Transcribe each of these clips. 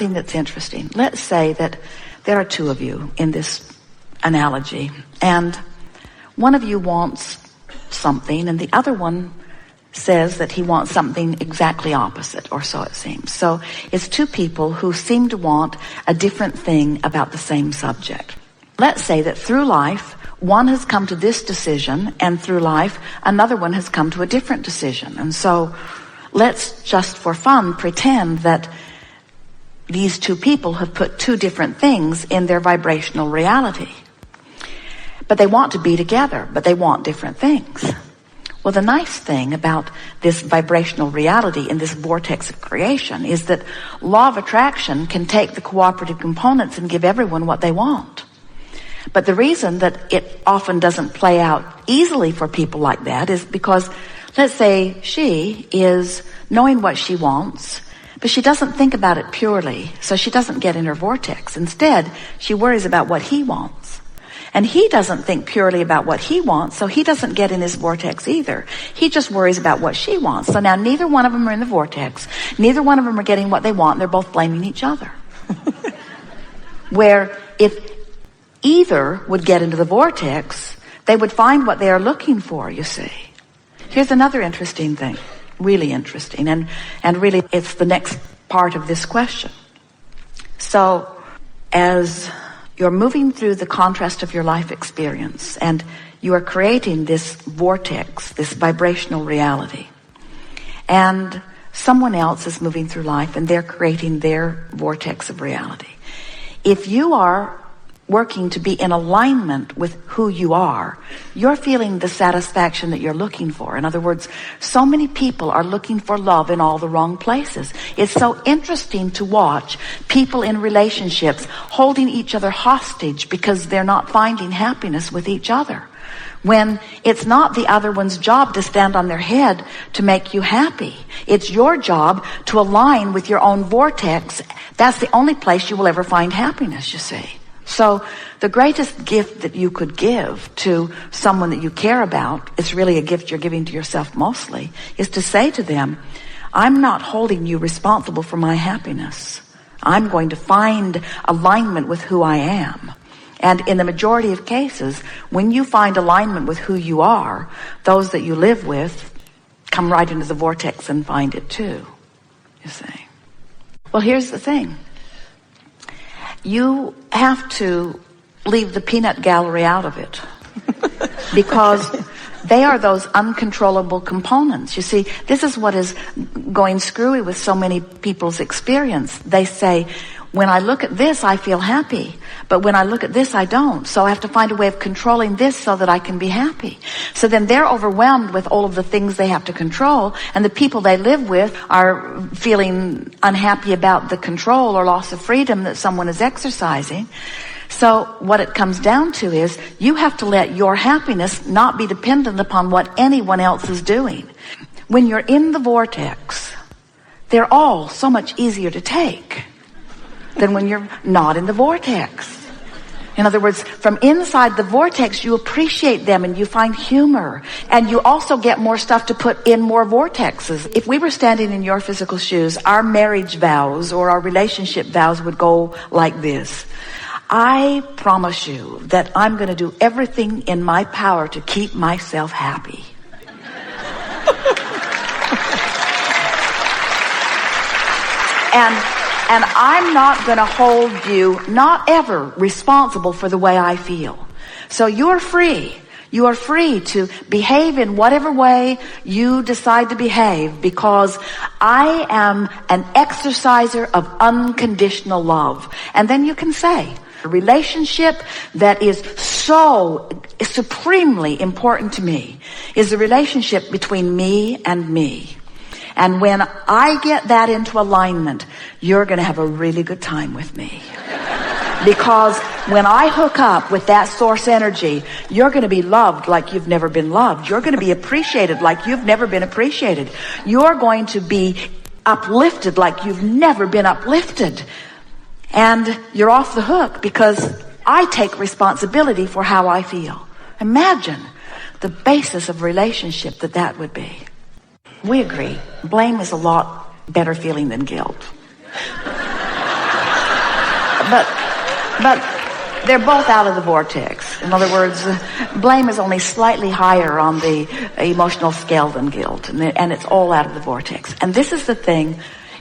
something that's interesting. Let's say that there are two of you in this analogy, and one of you wants something and the other one says that he wants something exactly opposite, or so it seems. So it's two people who seem to want a different thing about the same subject. Let's say that through life, one has come to this decision, and through life, another one has come to a different decision. And so let's just for fun pretend that these two people have put two different things in their vibrational reality. But they want to be together, but they want different things. Well, the nice thing about this vibrational reality in this vortex of creation is that law of attraction can take the cooperative components and give everyone what they want. But the reason that it often doesn't play out easily for people like that is because, let's say she is knowing what she wants, but she doesn't think about it purely, so she doesn't get in her vortex. Instead, she worries about what he wants. And he doesn't think purely about what he wants, so he doesn't get in his vortex either. He just worries about what she wants. So now neither one of them are in the vortex. Neither one of them are getting what they want. They're both blaming each other. Where if either would get into the vortex, they would find what they are looking for, you see. Here's another interesting thing, really interesting, and really it's the next part of this question. So as you're moving through the contrast of your life experience and you are creating this vortex, this vibrational reality, and someone else is moving through life and they're creating their vortex of reality. If you are working to be in alignment with who you are, you're feeling the satisfaction that you're looking for. In other words, so many people are looking for love in all the wrong places. It's so interesting to watch people in relationships holding each other hostage because they're not finding happiness with each other, when it's not the other one's job to stand on their head to make you happy. It's your job to align with your own vortex. That's the only place you will ever find happiness, you see. So the greatest gift that you could give to someone that you care about, it's really a gift you're giving to yourself mostly, is to say to them, I'm not holding you responsible for my happiness. I'm going to find alignment with who I am. And in the majority of cases, when you find alignment with who you are, those that you live with come right into the vortex and find it too, you see. Well, here's the thing. You have to leave the peanut gallery out of it because they are those uncontrollable components. You see, this is what is going screwy with so many people's experience. They say, when I look at this, I feel happy. But when I look at this, I don't. So I have to find a way of controlling this so that I can be happy. So then they're overwhelmed with all of the things they have to control. And the people they live with are feeling unhappy about the control or loss of freedom that someone is exercising. So what it comes down to is you have to let your happiness not be dependent upon what anyone else is doing. When you're in the vortex, they're all so much easier to take than when you're not in the vortex. In other words, from inside the vortex, you appreciate them and you find humor. And you also get more stuff to put in more vortexes. If we were standing in your physical shoes, our marriage vows or our relationship vows would go like this. I promise you that I'm going to do everything in my power to keep myself happy. And I'm not going to hold you, not ever, responsible for the way I feel. So you're free. You are free to behave in whatever way you decide to behave, because I am an exerciser of unconditional love. And then you can say, a relationship that is so supremely important to me is the relationship between me and me. And when I get that into alignment, you're going to have a really good time with me. Because when I hook up with that source energy, you're going to be loved like you've never been loved. You're going to be appreciated like you've never been appreciated. You're going to be uplifted like you've never been uplifted. And you're off the hook because I take responsibility for how I feel. Imagine the basis of relationship that would be. We agree. Blame is a lot better feeling than guilt. But they're both out of the vortex. In other words, blame is only slightly higher on the emotional scale than guilt, and it's all out of the vortex. And this is the thing,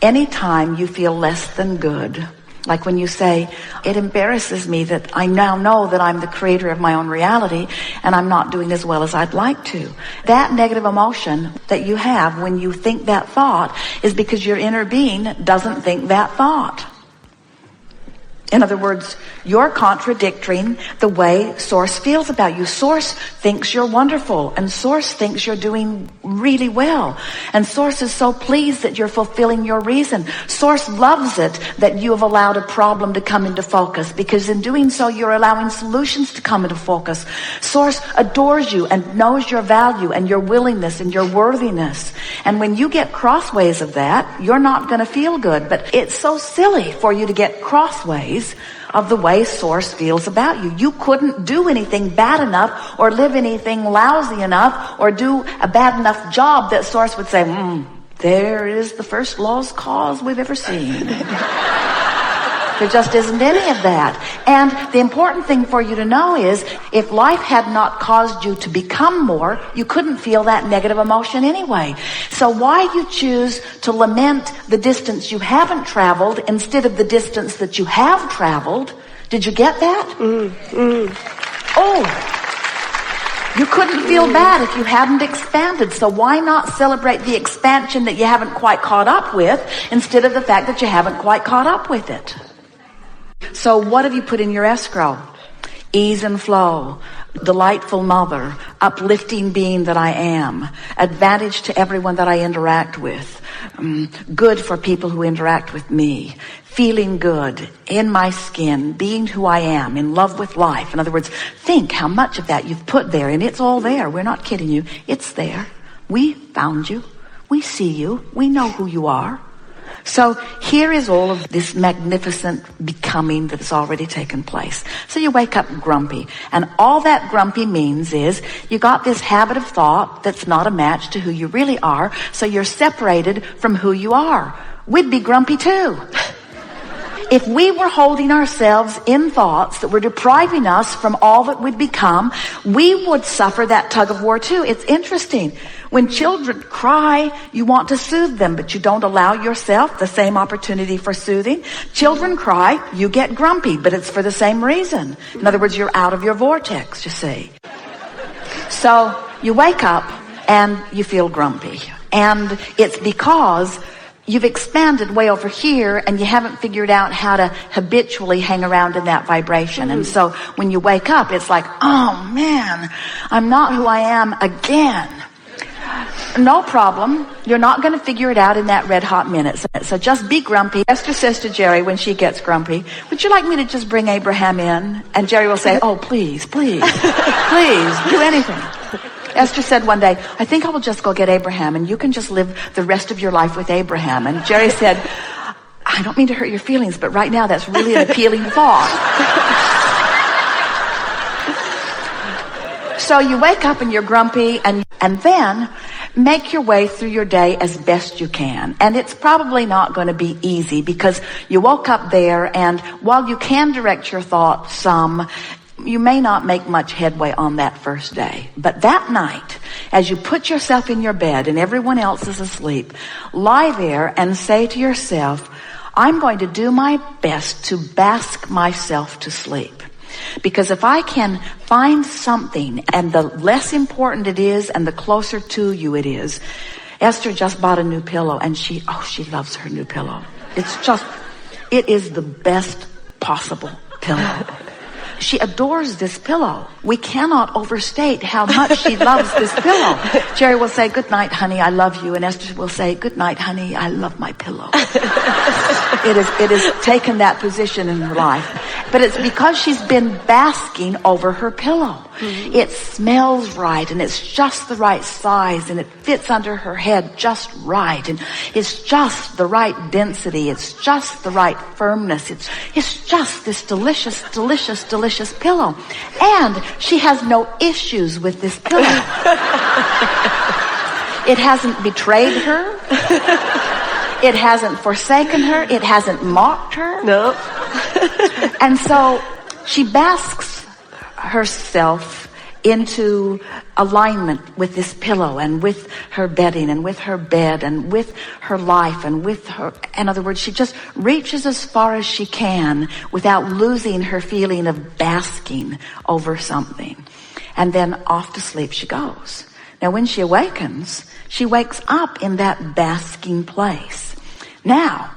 anytime you feel less than good, like when you say, it embarrasses me that I now know that I'm the creator of my own reality and I'm not doing as well as I'd like to. That negative emotion that you have when you think that thought is because your inner being doesn't think that thought. In other words, you're contradicting the way Source feels about you. Source thinks you're wonderful, and Source thinks you're doing really well. And Source is so pleased that you're fulfilling your reason. Source loves it that you have allowed a problem to come into focus, because in doing so, you're allowing solutions to come into focus. Source adores you and knows your value and your willingness and your worthiness. And when you get crossways of that, you're not going to feel good. But it's so silly for you to get crossways of the way Source feels about you. You couldn't do anything bad enough or live anything lousy enough or do a bad enough job that Source would say, there is the first lost cause we've ever seen. There just isn't any of that. And the important thing for you to know is, if life had not caused you to become more, you couldn't feel that negative emotion anyway. So why you choose to lament the distance you haven't traveled instead of the distance that you have traveled? Did you get that? Oh, you couldn't feel bad if you hadn't expanded. So why not celebrate the expansion that you haven't quite caught up with instead of the fact that you haven't quite caught up with it? So what have you put in your escrow? Ease and flow, delightful mother, uplifting being that I am, advantage to everyone that I interact with, good for people who interact with me, feeling good, in my skin, being who I am, in love with life. In other words, think how much of that you've put there, and it's all there. We're not kidding you. It's there. We found you. We see you. We know who you are. So here is all of this magnificent becoming that has already taken place. So you wake up grumpy, and all that grumpy means is you got this habit of thought that's not a match to who you really are, so you're separated from who you are. We'd be grumpy too. If we were holding ourselves in thoughts that were depriving us from all that we'd become, we would suffer that tug of war too. It's interesting. When children cry, you want to soothe them, but you don't allow yourself the same opportunity for soothing. Children cry, you get grumpy, but it's for the same reason. In other words, you're out of your vortex, you see. So you wake up and you feel grumpy. And it's because you've expanded way over here and you haven't figured out how to habitually hang around in that vibration. And so when you wake up, it's like, oh man, I'm not who I am again. No problem. You're not going to figure it out in that red hot minute. So just be grumpy. Esther says to Jerry when she gets grumpy, would you like me to just bring Abraham in? And Jerry will say, oh, please, please, please, do anything. Esther said one day, I think I will just go get Abraham and you can just live the rest of your life with Abraham. And Jerry said, I don't mean to hurt your feelings, but right now that's really an appealing thought. So you wake up and you're grumpy, and then make your way through your day as best you can. And it's probably not going to be easy because you woke up there, and while you can direct your thoughts some, you may not make much headway on that first day. But that night, as you put yourself in your bed and everyone else is asleep, lie there and say to yourself, I'm going to do my best to bask myself to sleep. Because if I can find something, and the less important it is and the closer to you it is. Esther just bought a new pillow, and she loves her new pillow. It is the best possible pillow. She adores this pillow. We cannot overstate how much she loves this pillow. Jerry will say, good night, honey, I love you. And Esther will say, good night, honey, I love my pillow. It has taken that position in her life. But it's because she's been basking over her pillow. Mm-hmm. It smells right, and it's just the right size, and it fits under her head just right, and it's just the right density. It's just the right firmness. It's just this delicious, delicious, delicious pillow. And she has no issues with this pillow. It hasn't betrayed her. It hasn't forsaken her. It hasn't mocked her. No. And so she basks herself into alignment with this pillow and with her bedding and with her bed and with her life and with her, in other words, she just reaches as far as she can without losing her feeling of basking over something. And then off to sleep she goes. Now when she awakens, she wakes up in that basking place. Now,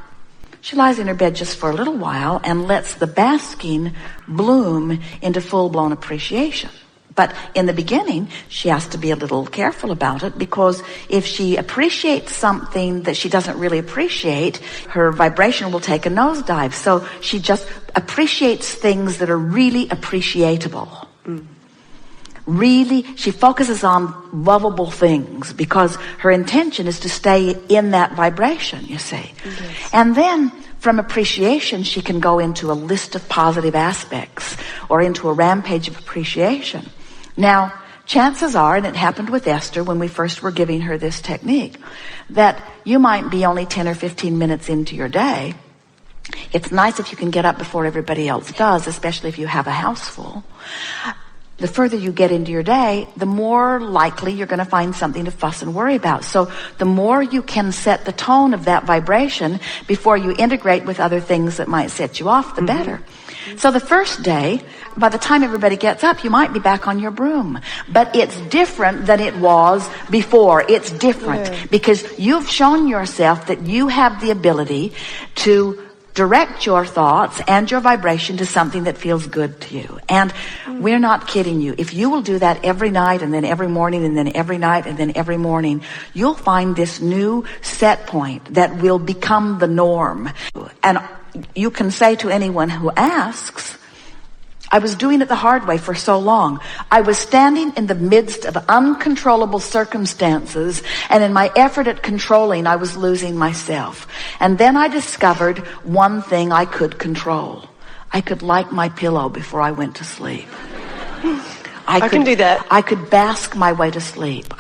she lies in her bed just for a little while and lets the basking bloom into full-blown appreciation. But in the beginning, she has to be a little careful about it, because if she appreciates something that she doesn't really appreciate, her vibration will take a nosedive. So she just appreciates things that are really appreciatable. Really, she focuses on lovable things because her intention is to stay in that vibration, you see. Yes. And then from appreciation, she can go into a list of positive aspects or into a rampage of appreciation. Now, chances are, and it happened with Esther when we first were giving her this technique, that you might be only 10 or 15 minutes into your day. It's nice if you can get up before everybody else does, especially if you have a house full. The further you get into your day, the more likely you're going to find something to fuss and worry about. So the more you can set the tone of that vibration before you integrate with other things that might set you off, the better. So the first day, by the time everybody gets up, you might be back on your broom. But it's different than it was before. It's different because you've shown yourself that you have the ability to direct your thoughts and your vibration to something that feels good to you. And we're not kidding you. If you will do that every night and then every morning and then every night and then every morning, you'll find this new set point that will become the norm. And you can say to anyone who asks, I was doing it the hard way for so long. I was standing in the midst of uncontrollable circumstances, and in my effort at controlling, I was losing myself. And then I discovered one thing I could control. I could like my pillow before I went to sleep. I can do that. I could bask my way to sleep.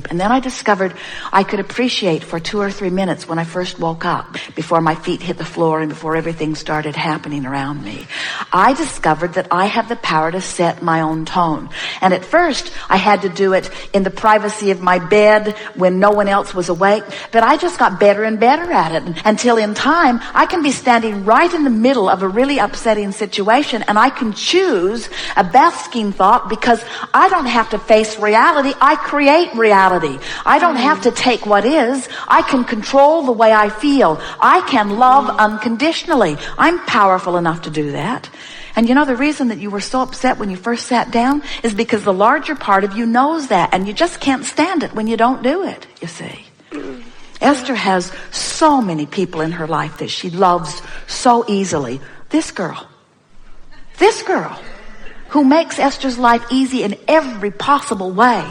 And then I discovered I could appreciate for 2 or 3 minutes when I first woke up, before my feet hit the floor and before everything started happening around me. I discovered that I have the power to set my own tone. And at first, I had to do it in the privacy of my bed when no one else was awake. But I just got better and better at it until in time, I can be standing right in the middle of a really upsetting situation and I can choose a basking thought because I don't have to face reality. I create reality. I don't have to take what is. I can control the way I feel. I can love unconditionally. I'm powerful enough to do that. And you know, the reason that you were so upset when you first sat down is because the larger part of you knows that, and you just can't stand it when you don't do it, you see. Esther has so many people in her life that she loves so easily. This girl who makes Esther's life easy in every possible way.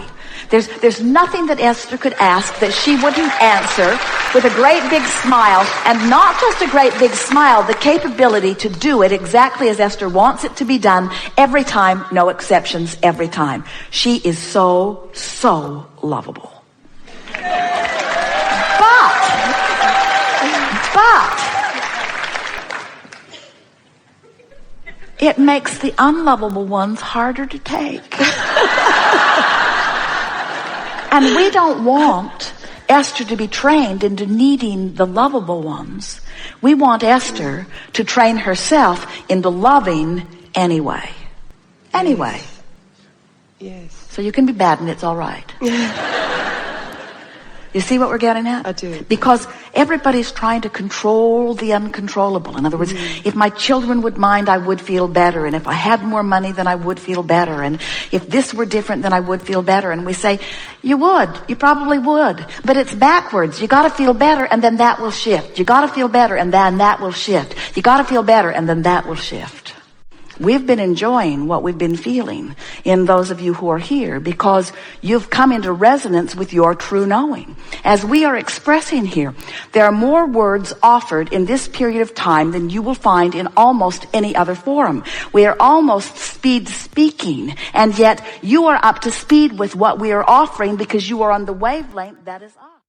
There's nothing that Esther could ask that she wouldn't answer with a great big smile, and not just a great big smile, the capability to do it exactly as Esther wants it to be done every time, no exceptions, every time. She is so, so lovable. But it makes the unlovable ones harder to take. And we don't want Esther to be trained into needing the lovable ones. We want Esther to train herself into loving anyway. Anyway. Yes. So you can be bad and it's all right. You see what we're getting at? I do. Because everybody's trying to control the uncontrollable. In other words, if my children would mind, I would feel better. And if I had more money, then I would feel better. And if this were different, then I would feel better. And we say, you would. You probably would. But it's backwards. You got to feel better, and then that will shift. You got to feel better, and then that will shift. You got to feel better, and then that will shift. We've been enjoying what we've been feeling in those of you who are here because you've come into resonance with your true knowing. As we are expressing here, there are more words offered in this period of time than you will find in almost any other forum. We are almost speed speaking, and yet you are up to speed with what we are offering because you are on the wavelength that is us.